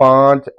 5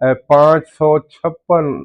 556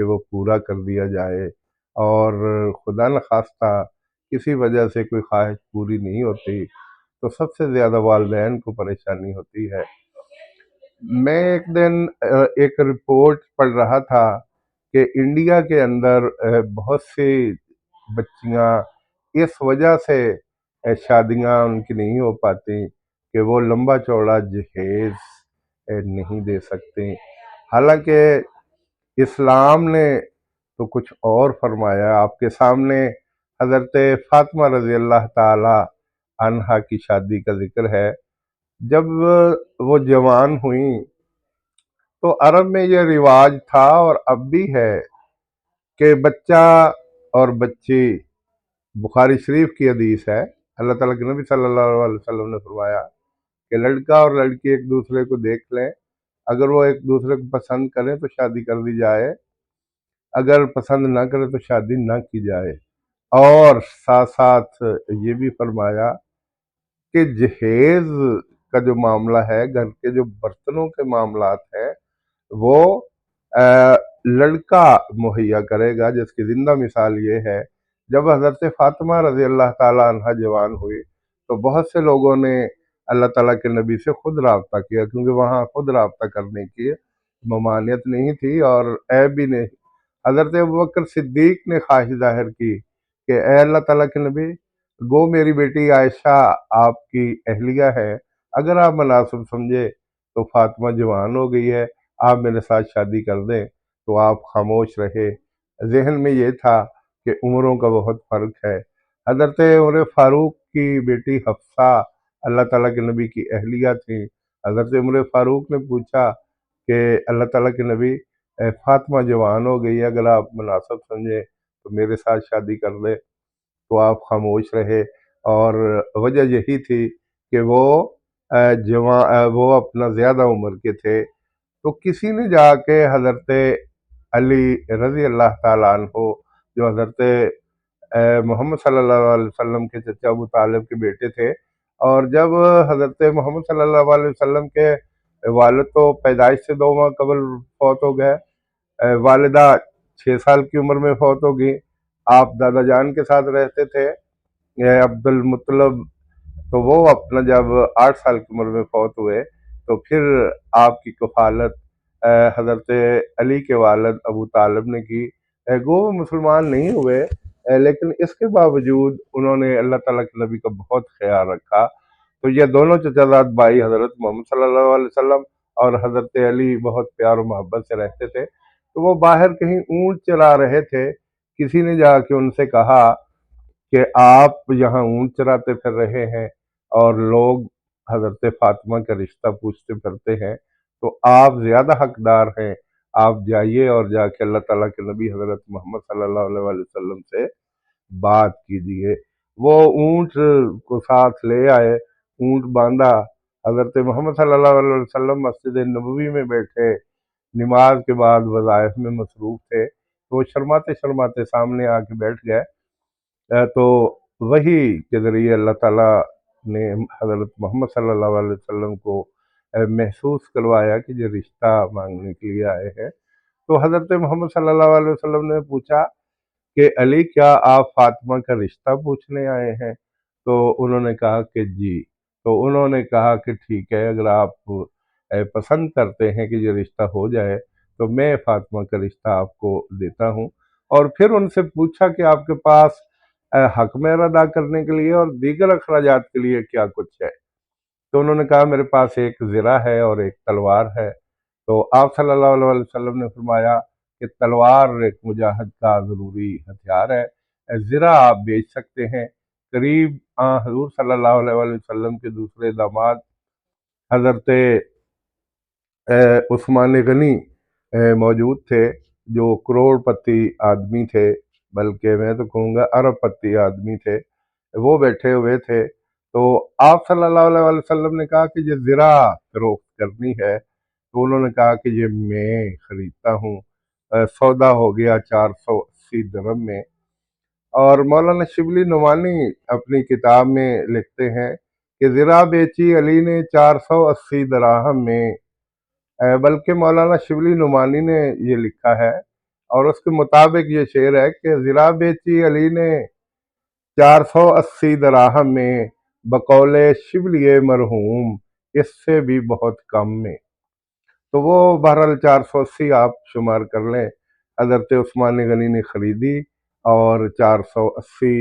کہ وہ پورا کر دیا جائے، اور خدا نخواستہ کسی وجہ سے کوئی خواہش پوری نہیں ہوتی تو سب سے زیادہ والدین کو پریشانی ہوتی ہے۔ میں ایک دن ایک رپورٹ پڑھ رہا تھا کہ انڈیا کے اندر بہت سی بچیاں اس وجہ سے شادیاں ان کی نہیں ہو پاتی کہ وہ لمبا چوڑا جہیز نہیں دے سکتے، حالانکہ اسلام نے تو کچھ اور فرمایا۔ آپ کے سامنے حضرت فاطمہ رضی اللہ تعالی عنہا کی شادی کا ذکر ہے۔ جب وہ جوان ہوئیں تو عرب میں یہ رواج تھا، اور اب بھی ہے، کہ بچہ اور بچی، بخاری شریف کی حدیث ہے، اللہ تعالیٰ کے نبی صلی اللہ علیہ وسلم نے فرمایا کہ لڑکا اور لڑکی ایک دوسرے کو دیکھ لیں، اگر وہ ایک دوسرے کو پسند کریں تو شادی کر دی جائے، اگر پسند نہ کرے تو شادی نہ کی جائے۔ اور ساتھ ساتھ یہ بھی فرمایا کہ جہیز کا جو معاملہ ہے، گھر کے جو برتنوں کے معاملات ہیں، وہ لڑکا مہیا کرے گا، جس کی زندہ مثال یہ ہے، جب حضرت فاطمہ رضی اللہ تعالی عنہ جوان ہوئی تو بہت سے لوگوں نے اللہ تعالیٰ کے نبی سے خود رابطہ کیا، کیونکہ وہاں خود رابطہ کرنے کی ممانعت نہیں تھی اور عیب بھی نہیں۔ حضرت ابوبکر صدیق نے خواہش ظاہر کی کہ اے اللہ تعالیٰ کے نبی، گو میری بیٹی عائشہ آپ کی اہلیہ ہے، اگر آپ مناسب سمجھے تو فاطمہ جوان ہو گئی ہے، آپ میرے ساتھ شادی کر دیں۔ تو آپ خاموش رہے۔ ذہن میں یہ تھا کہ عمروں کا بہت فرق ہے۔ حضرت عمر فاروق کی بیٹی حفصہ اللہ تعالیٰ کے نبی کی اہلیہ تھیں۔ حضرت عمر فاروق نے پوچھا کہ اللہ تعالیٰ کے نبی، فاطمہ جوان ہو گئی ہے، اگر آپ مناسب سمجھیں تو میرے ساتھ شادی کر دیں۔ تو آپ خاموش رہے، اور وجہ یہی تھی کہ وہ اپنا زیادہ عمر کے تھے۔ تو کسی نے جا کے حضرت علی رضی اللہ تعالیٰ عنہ، جو حضرت محمد صلی اللہ علیہ وسلم کے چچا ابو طالب کے بیٹے تھے، اور جب حضرت محمد صلی اللہ علیہ وسلم کے والد تو پیدائش سے 2 ماہ قبل فوت ہو گئے، والدہ 6 سال کی عمر میں فوت ہو گئی، آپ دادا جان کے ساتھ رہتے تھے عبد المطلب، تو وہ اپنا جب 8 سال کی عمر میں فوت ہوئے تو پھر آپ کی کفالت حضرت علی کے والد ابو طالب نے کی۔ گو وہ مسلمان نہیں ہوئے، لیکن اس کے باوجود انہوں نے اللہ تعالیٰ کے نبی کا بہت خیال رکھا۔ تو یہ دونوں چچا زاد بھائی حضرت محمد صلی اللہ علیہ وسلم اور حضرت علی بہت پیار و محبت سے رہتے تھے۔ تو وہ باہر کہیں اونٹ چرا رہے تھے، کسی نے جا کے ان سے کہا کہ آپ یہاں اونٹ چراتے پھر رہے ہیں اور لوگ حضرت فاطمہ کا رشتہ پوچھتے پھرتے ہیں، تو آپ زیادہ حقدار ہیں، آپ جائیے اور جا کے اللہ تعالیٰ کے نبی حضرت محمد صلی اللہ علیہ وسلم سے بات کیجئے۔ وہ اونٹ کو ساتھ لے آئے، اونٹ باندھا، حضرت محمد صلی اللہ علیہ وسلم مسجد نبوی میں بیٹھے، نماز کے بعد وظائف میں مصروف تھے، تو وہ شرماتے شرماتے سامنے آ کے بیٹھ گئے۔ تو وہی کے ذریعے اللہ تعالیٰ نے حضرت محمد صلی اللہ علیہ وسلم کو محسوس کروایا کہ یہ رشتہ مانگنے کے لیے آئے ہیں۔ تو حضرت محمد صلی اللہ علیہ وسلم نے پوچھا کہ علی، کیا آپ فاطمہ کا رشتہ پوچھنے آئے ہیں؟ تو انہوں نے کہا کہ جی۔ تو انہوں نے کہا کہ ٹھیک ہے، اگر آپ پسند کرتے ہیں کہ یہ رشتہ ہو جائے تو میں فاطمہ کا رشتہ آپ کو دیتا ہوں۔ اور پھر ان سے پوچھا کہ آپ کے پاس حق مہر ادا کرنے کے لیے اور دیگر اخراجات کے لیے کیا کچھ ہے؟ تو انہوں نے کہا میرے پاس ایک زرہ ہے اور ایک تلوار ہے۔ تو آپ صلی اللہ علیہ وسلم نے فرمایا کہ تلوار ایک مجاہد کا ضروری ہتھیار ہے، زرہ آپ بیچ سکتے ہیں۔ قریب حضور صلی اللہ علیہ وسلم کے دوسرے داماد حضرت عثمان غنی موجود تھے، جو کروڑ پتی آدمی تھے، بلکہ میں تو کہوں گا ارب پتی آدمی تھے، وہ بیٹھے ہوئے تھے۔ تو آپ صلی اللہ علیہ وسلم نے کہا کہ یہ زرہ فروخت کرنی ہے، تو انہوں نے کہا کہ یہ میں خریدتا ہوں۔ سودا ہو گیا 480 درہم میں۔ اور مولانا شبلی نعمانی اپنی کتاب میں لکھتے ہیں کہ زرہ بیچی علی نے 480 دراہم میں، بلکہ مولانا شبلی نعمانی نے یہ لکھا ہے اور اس کے مطابق یہ شعر ہے کہ زرا بیچی علی نے 480 دراہم میں، بقول شبلی مرحوم اس سے بھی بہت کم میں۔ تو وہ بہرحال 480 آپ شمار کر لیں، حضرت عثمان غنی نے خریدی، اور 480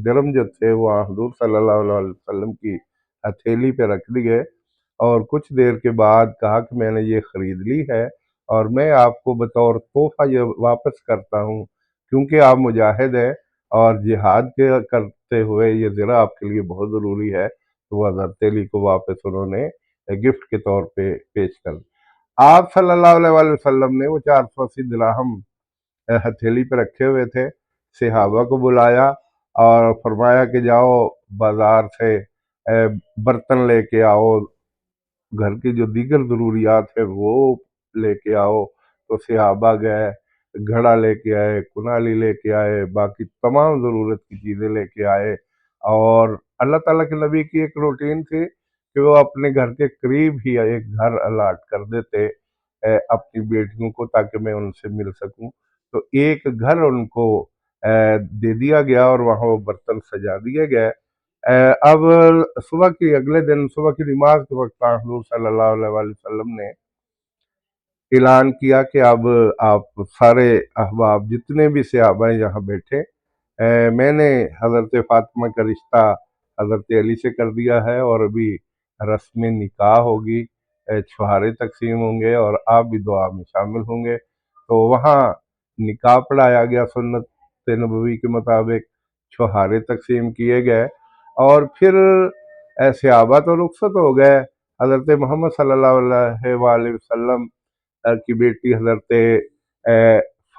درم جو تھے وہ حضور صلی اللہ علیہ وسلم کی ہتھیلی پہ رکھ دیے، اور کچھ دیر کے بعد کہا کہ میں نے یہ خرید لی ہے اور میں آپ کو بطور تحفہ یہ واپس کرتا ہوں، کیونکہ آپ مجاہد ہیں اور جہاد کے کرتے ہوئے یہ زرہ آپ کے لیے بہت ضروری ہے۔ تو وہ حضرت علی کو واپس انہوں نے گفٹ کے طور پہ پیش کر دی۔ آپ صلی اللہ علیہ وآلہ وسلم نے وہ 480 دراہم ہتھیلی پہ رکھے ہوئے تھے، صحابہ کو بلایا اور فرمایا کہ جاؤ بازار سے برتن لے کے آؤ، گھر کی جو دیگر ضروریات ہیں وہ لے کے آؤ۔ تو صحابہ گئے، گھڑا لے کے آئے، کنالی لے کے آئے، باقی تمام ضرورت کی چیزیں لے کے آئے، اور اللہ تعالیٰ کے نبی کی ایک روٹین تھی کہ وہ اپنے گھر کے قریب ہی ایک گھر الاٹ کر دیتے اپنی بیٹیوں کو، تاکہ میں ان سے مل سکوں۔ تو ایک گھر ان کو دے دیا گیا اور وہاں وہ برتن سجا دیے گئے۔ اب اگلے دن صبح کی نماز کے وقت حضور صلی اللہ علیہ وآلہ وسلم نے اعلان کیا کہ اب آپ سارے احباب جتنے بھی صحابہ ہیں یہاں بیٹھے، میں نے حضرت فاطمہ کا رشتہ حضرت علی سے کر دیا ہے، اور ابھی رسم نکاح ہوگی، چھہارے تقسیم ہوں گے اور آپ بھی دعا میں شامل ہوں گے۔ تو وہاں نکاح پڑھایا گیا سنت نبوی کے مطابق، چھہارے تقسیم کیے گئے، اور پھر صحابہ تو رخصت ہو گئے۔ حضرت محمد صلی اللہ علیہ وآلہ وسلم کی بیٹی حضرت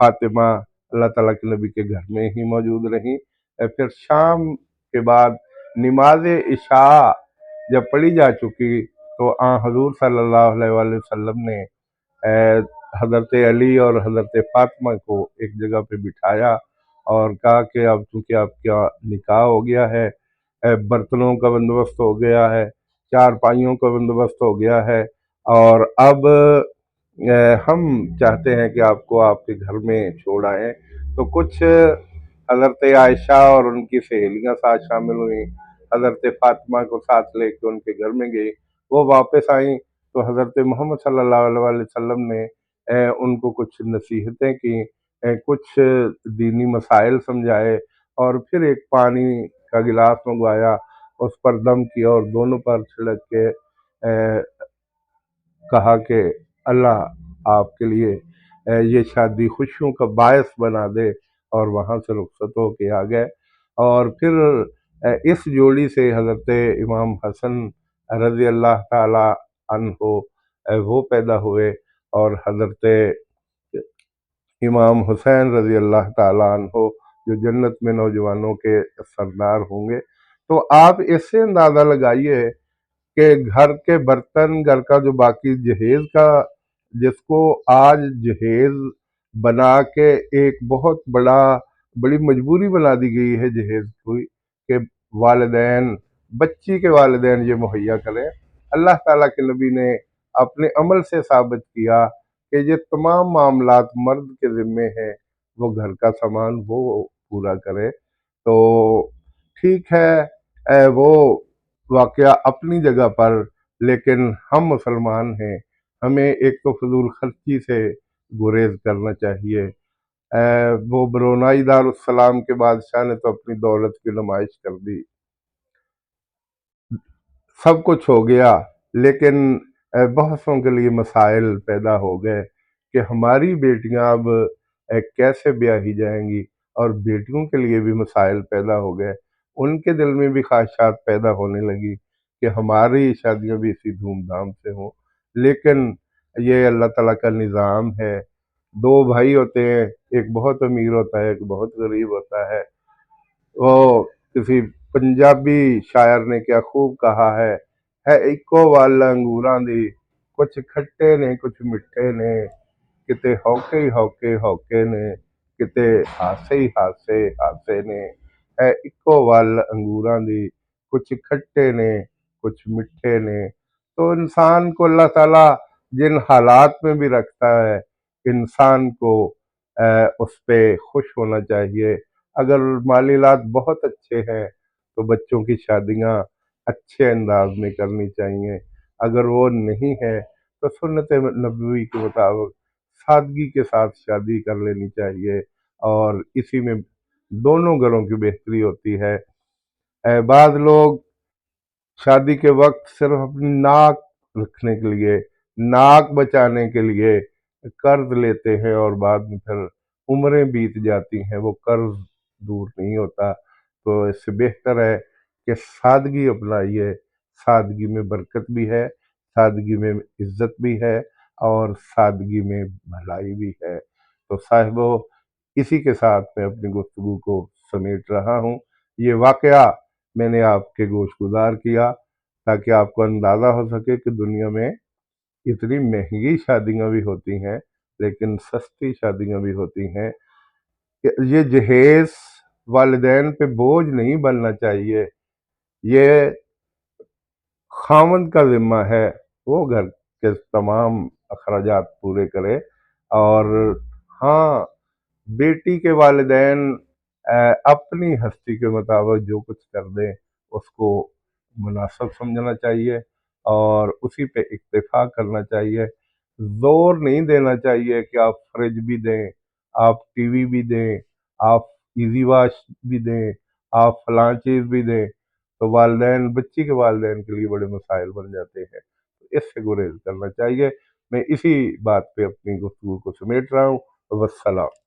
فاطمہ اللہ تعالیٰ کے نبی کے گھر میں ہی موجود رہیں۔ پھر شام کے بعد نماز عشاء جب پڑھی جا چکی تو حضور صلی اللہ علیہ وآلہ وسلم نے حضرت علی اور حضرت فاطمہ کو ایک جگہ پہ بٹھایا اور کہا کہ اب چونکہ آپ کا نکاح ہو گیا ہے، برتنوں کا بندوبست ہو گیا ہے، چار پائیوں کا بندوبست ہو گیا ہے، اور اب ہم چاہتے ہیں کہ آپ کو آپ کے گھر میں چھوڑ آئیں۔ تو کچھ حضرت عائشہ اور ان کی سہیلیاں ساتھ شامل ہوئیں، حضرت فاطمہ کو ساتھ لے کے ان کے گھر میں گئی، وہ واپس آئیں تو حضرت محمد صلی اللہ علیہ وآلہ وسلم نے ان کو کچھ نصیحتیں کی، کچھ دینی مسائل سمجھائے، اور پھر ایک پانی کا گلاس منگوایا، اس پر دم کیا اور دونوں پر چھڑک کے کہا کہ اللہ آپ کے لیے یہ شادی خوشیوں کا باعث بنا دے، اور وہاں سے رخصت ہو کے آ گئے۔ اور پھر اس جوڑی سے حضرت امام حسن رضی اللہ تعالی عنہ وہ پیدا ہوئے، اور حضرت امام حسین رضی اللہ تعالی عنہ جو جنت میں نوجوانوں کے سردار ہوں گے۔ تو آپ اس سے اندازہ لگائیے کہ گھر کے برتن، گھر کا جو باقی جہیز کا، جس کو آج جہیز بنا کے ایک بہت بڑی مجبوری بنا دی گئی ہے جہیز کو، کہ والدین، بچی کے والدین یہ مہیا کریں۔ اللہ تعالیٰ کے نبی نے اپنے عمل سے ثابت کیا کہ یہ تمام معاملات مرد کے ذمے ہیں، وہ گھر کا سامان وہ پورا کرے۔ تو ٹھیک ہے وہ واقعہ اپنی جگہ پر، لیکن ہم مسلمان ہیں، ہمیں ایک تو فضول خرچی سے گریز کرنا چاہیے۔ وہ برونائی دار السلام کے بادشاہ نے تو اپنی دولت کی نمائش کر دی، سب کچھ ہو گیا، لیکن بہتوں کے لیے مسائل پیدا ہو گئے کہ ہماری بیٹیاں اب کیسے بیاہی جائیں گی، اور بیٹیوں کے لیے بھی مسائل پیدا ہو گئے، ان کے دل میں بھی خواہشات پیدا ہونے لگی کہ ہماری شادیاں بھی اسی دھوم دھام سے ہوں۔ لیکن یہ اللہ تعالیٰ کا نظام ہے، دو بھائی ہوتے ہیں، ایک بہت امیر ہوتا ہے، ایک بہت غریب ہوتا ہے۔ وہ کسی پنجابی شاعر نے کیا خوب کہا ہے اکو وال انگوراں دی، کچھ کھٹے نے کچھ مٹھے نے، کتے ہوکے ہی ہوکے ہوکے نے، کتے ہاسے ہی ہاسے ہاسے نے، اکو وال انگوراں دی، کچھ کھٹے نے کچھ مٹھے نے۔ تو انسان کو اللہ تعالیٰ جن حالات میں بھی رکھتا ہے، انسان کو اس پہ خوش ہونا چاہیے۔ اگر مالی حالات بہت اچھے ہیں تو بچوں کی شادیاں اچھے انداز میں کرنی چاہیے، اگر وہ نہیں ہے تو سنت نبوی کے مطابق سادگی کے ساتھ شادی کر لینی چاہیے، اور اسی میں دونوں گھروں کی بہتری ہوتی ہے۔ بعض لوگ شادی کے وقت صرف اپنی ناک رکھنے کے لیے، ناک بچانے کے لیے قرض لیتے ہیں، اور بعد میں پھر عمریں بیت جاتی ہیں، وہ قرض دور نہیں ہوتا۔ تو اس سے بہتر ہے کہ سادگی اپنائیے، سادگی میں برکت بھی ہے، سادگی میں عزت بھی ہے، اور سادگی میں بھلائی بھی ہے۔ تو صاحبو، اسی کے ساتھ میں اپنی گفتگو کو سمیٹ رہا ہوں۔ یہ واقعہ میں نے آپ کے گوش گزار کیا تاکہ آپ کو اندازہ ہو سکے کہ دنیا میں اتنی مہنگی شادیاں بھی ہوتی ہیں لیکن سستی شادیاں بھی ہوتی ہیں۔ یہ جہیز والدین پہ بوجھ نہیں بننا چاہیے، یہ خاوند کا ذمہ ہے، وہ گھر کے تمام اخراجات پورے کرے۔ اور ہاں، بیٹی کے والدین اپنی ہستی کے مطابق جو کچھ کر دیں اس کو مناسب سمجھنا چاہیے اور اسی پہ اکتفا کرنا چاہیے۔ زور نہیں دینا چاہیے کہ آپ فریج بھی دیں، آپ ٹی وی بھی دیں، آپ ایزی واش بھی دیں، آپ فلاں چیز بھی دیں، تو والدین، بچی کے والدین کے لیے بڑے مسائل بن جاتے ہیں۔ اس سے گریز کرنا چاہیے۔ میں اسی بات پہ اپنی گفتگو کو سمیٹ رہا ہوں۔ والسلام۔